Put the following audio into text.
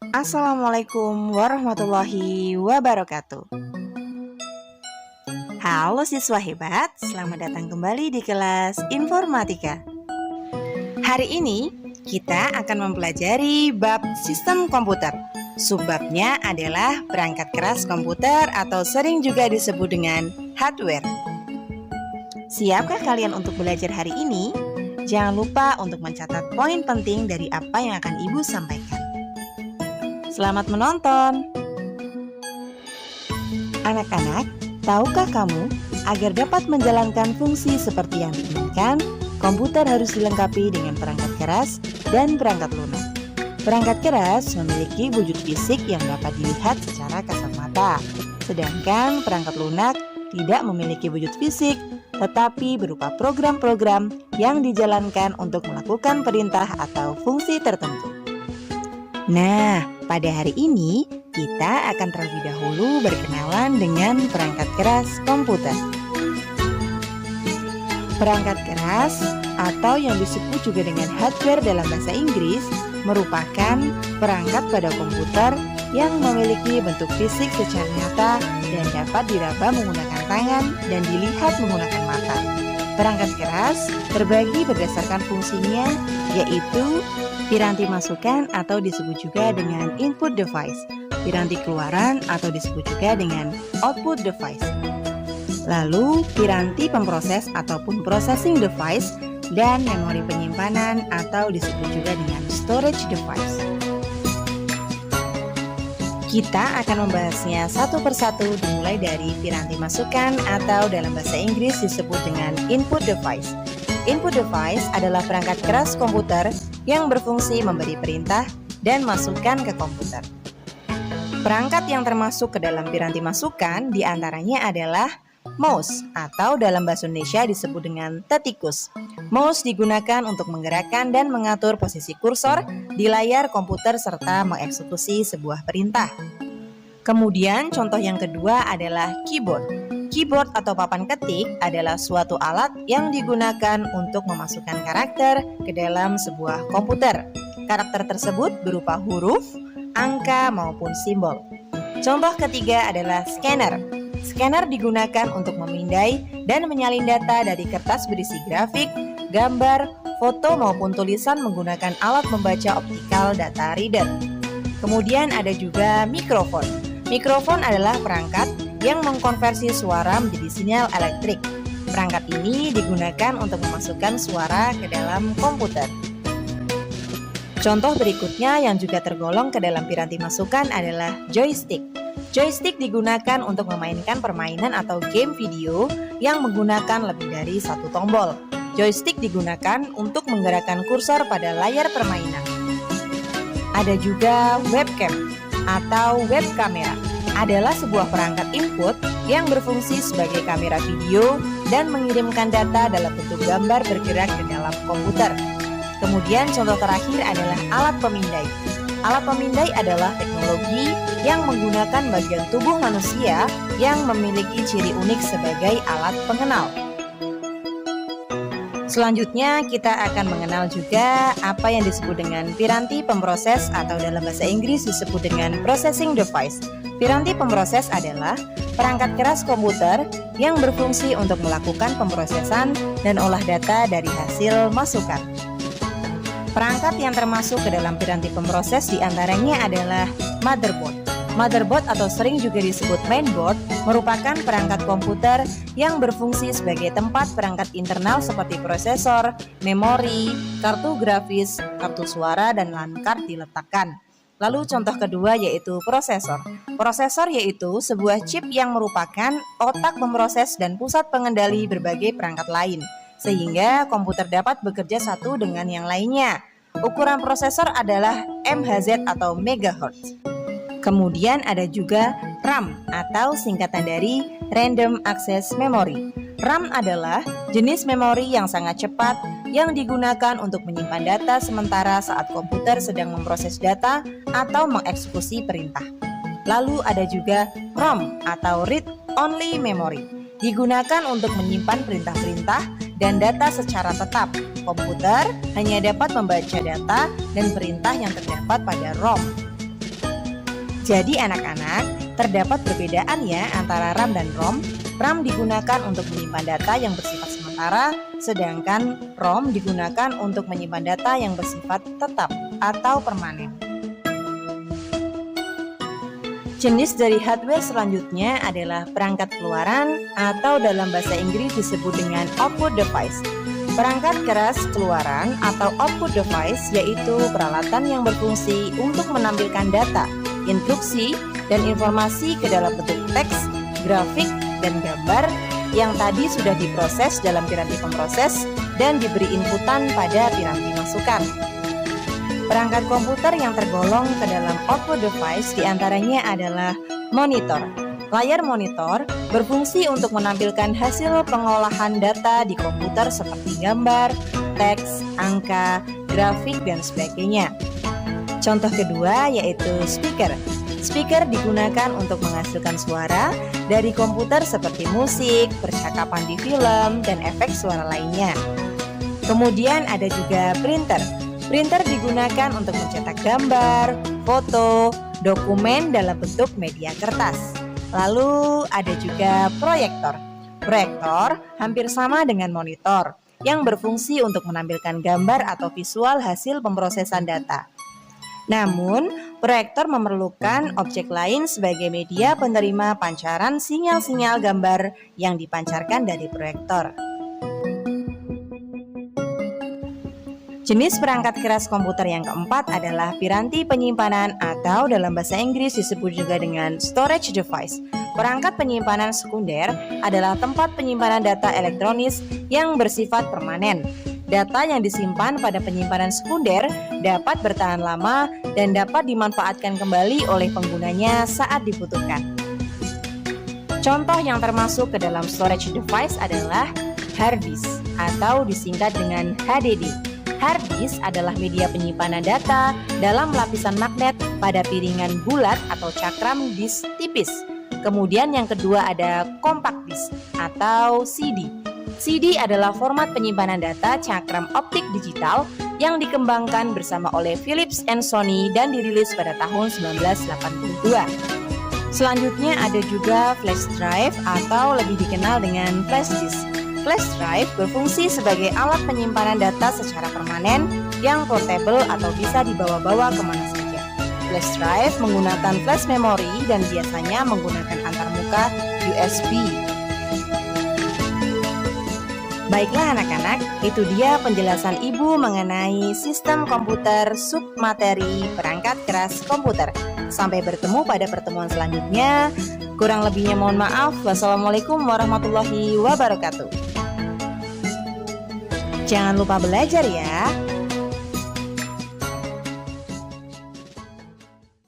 Assalamualaikum warahmatullahi wabarakatuh. Halo siswa hebat, selamat datang kembali di kelas Informatika. Hari ini kita akan mempelajari bab sistem komputer. Subbabnya adalah perangkat keras komputer atau sering juga disebut dengan hardware. Siapkah kalian untuk belajar hari ini? Jangan lupa untuk mencatat poin penting dari apa yang akan Ibu sampaikan. Selamat menonton. Anak-anak, tahukah kamu agar dapat menjalankan fungsi seperti yang diinginkan, komputer harus dilengkapi dengan perangkat keras dan perangkat lunak. Perangkat keras memiliki wujud fisik yang dapat dilihat secara kasat mata, sedangkan perangkat lunak tidak memiliki wujud fisik, tetapi berupa program-program yang dijalankan untuk melakukan perintah atau fungsi tertentu. Nah, pada hari ini kita akan terlebih dahulu berkenalan dengan perangkat keras komputer. Perangkat keras atau yang disebut juga dengan hardware dalam bahasa Inggris merupakan perangkat pada komputer yang memiliki bentuk fisik secara nyata dan dapat diraba menggunakan tangan dan dilihat menggunakan mata. Perangkat keras terbagi berdasarkan fungsinya, yaitu piranti masukan atau disebut juga dengan input device, piranti keluaran atau disebut juga dengan output device, lalu piranti pemproses ataupun processing device, dan memori penyimpanan atau disebut juga dengan storage device. Kita akan membahasnya satu persatu dimulai dari piranti masukan atau dalam bahasa Inggris disebut dengan input device. Input device adalah perangkat keras komputer yang berfungsi memberi perintah dan masukan ke komputer. Perangkat yang termasuk ke dalam piranti masukan diantaranya adalah mouse atau dalam bahasa Indonesia disebut dengan tetikus. Mouse digunakan untuk menggerakkan dan mengatur posisi kursor di layar komputer serta mengeksekusi sebuah perintah. Kemudian contoh yang kedua adalah keyboard. Keyboard atau papan ketik adalah suatu alat yang digunakan untuk memasukkan karakter ke dalam sebuah komputer. Karakter tersebut berupa huruf, angka maupun simbol. Contoh ketiga adalah scanner. Scanner digunakan untuk memindai dan menyalin data dari kertas berisi grafik, gambar, foto maupun tulisan menggunakan alat membaca optikal data reader. Kemudian ada juga mikrofon. Mikrofon adalah perangkat yang mengkonversi suara menjadi sinyal elektrik. Perangkat ini digunakan untuk memasukkan suara ke dalam komputer. Contoh berikutnya yang juga tergolong ke dalam piranti masukan adalah joystick. Joystick digunakan untuk memainkan permainan atau game video yang menggunakan lebih dari satu tombol. Joystick digunakan untuk menggerakkan kursor pada layar permainan. Ada juga webcam atau web kamera. Adalah sebuah perangkat input yang berfungsi sebagai kamera video dan mengirimkan data dalam bentuk gambar bergerak ke dalam komputer. Kemudian contoh terakhir adalah alat pemindai. Alat pemindai adalah teknologi yang menggunakan bagian tubuh manusia yang memiliki ciri unik sebagai alat pengenal. Selanjutnya kita akan mengenal juga apa yang disebut dengan piranti pemproses atau dalam bahasa Inggris disebut dengan processing device. Piranti pemproses adalah perangkat keras komputer yang berfungsi untuk melakukan pemrosesan dan olah data dari hasil masukan. Perangkat yang termasuk ke dalam piranti pemproses diantaranya adalah motherboard. Motherboard atau sering juga disebut mainboard merupakan perangkat komputer yang berfungsi sebagai tempat perangkat internal seperti prosesor, memori, kartu grafis, kartu suara, dan LAN card diletakkan. Lalu contoh kedua yaitu prosesor. Prosesor yaitu sebuah chip yang merupakan otak pemroses dan pusat pengendali berbagai perangkat lain, sehingga komputer dapat bekerja satu dengan yang lainnya. Ukuran prosesor adalah MHz atau megahertz. Kemudian ada juga RAM atau singkatan dari Random Access Memory. RAM adalah jenis memori yang sangat cepat yang digunakan untuk menyimpan data sementara saat komputer sedang memproses data atau mengeksekusi perintah. Lalu ada juga ROM atau Read Only Memory. Digunakan untuk menyimpan perintah-perintah dan data secara tetap. Komputer hanya dapat membaca data dan perintah yang terdapat pada ROM. Jadi anak-anak, terdapat perbedaan ya antara RAM dan ROM. RAM digunakan untuk menyimpan data yang bersifat sementara, sedangkan ROM digunakan untuk menyimpan data yang bersifat tetap atau permanen. Jenis dari hardware selanjutnya adalah perangkat keluaran atau dalam bahasa Inggris disebut dengan output device. Perangkat keras keluaran atau output device yaitu peralatan yang berfungsi untuk menampilkan data, instruksi, dan informasi ke dalam bentuk teks, grafik, dan gambar yang tadi sudah diproses dalam piranti pemroses dan diberi inputan pada piranti masukan. Perangkat komputer yang tergolong ke dalam output device diantaranya adalah monitor. Layar monitor berfungsi untuk menampilkan hasil pengolahan data di komputer seperti gambar, teks, angka, grafik, dan sebagainya. Contoh kedua yaitu speaker. Speaker digunakan untuk menghasilkan suara dari komputer seperti musik, percakapan di film, dan efek suara lainnya. Kemudian ada juga printer. Printer digunakan untuk mencetak gambar, foto, dokumen dalam bentuk media kertas. Lalu ada juga proyektor. Proyektor hampir sama dengan monitor yang berfungsi untuk menampilkan gambar atau visual hasil pemrosesan data. Namun, proyektor memerlukan objek lain sebagai media penerima pancaran sinyal-sinyal gambar yang dipancarkan dari proyektor. Jenis perangkat keras komputer yang keempat adalah piranti penyimpanan atau dalam bahasa Inggris disebut juga dengan storage device. Perangkat penyimpanan sekunder adalah tempat penyimpanan data elektronis yang bersifat permanen. Data yang disimpan pada penyimpanan sekunder dapat bertahan lama dan dapat dimanfaatkan kembali oleh penggunanya saat dibutuhkan. Contoh yang termasuk ke dalam storage device adalah hard disk atau disingkat dengan HDD. Hard disk adalah media penyimpanan data dalam lapisan magnet pada piringan bulat atau cakram disk tipis. Kemudian yang kedua ada compact disk atau CD. CD adalah format penyimpanan data cakram optik digital yang dikembangkan bersama oleh Philips and Sony dan dirilis pada tahun 1982. Selanjutnya ada juga flash drive atau lebih dikenal dengan flash disk. Flash drive berfungsi sebagai alat penyimpanan data secara permanen yang portable atau bisa dibawa-bawa kemana saja. Flash drive menggunakan flash memory dan biasanya menggunakan antarmuka USB. Baiklah anak-anak, itu dia penjelasan Ibu mengenai sistem komputer submateri perangkat keras komputer. Sampai bertemu pada pertemuan selanjutnya. Kurang lebihnya mohon maaf. Wassalamualaikum warahmatullahi wabarakatuh. Jangan lupa belajar ya.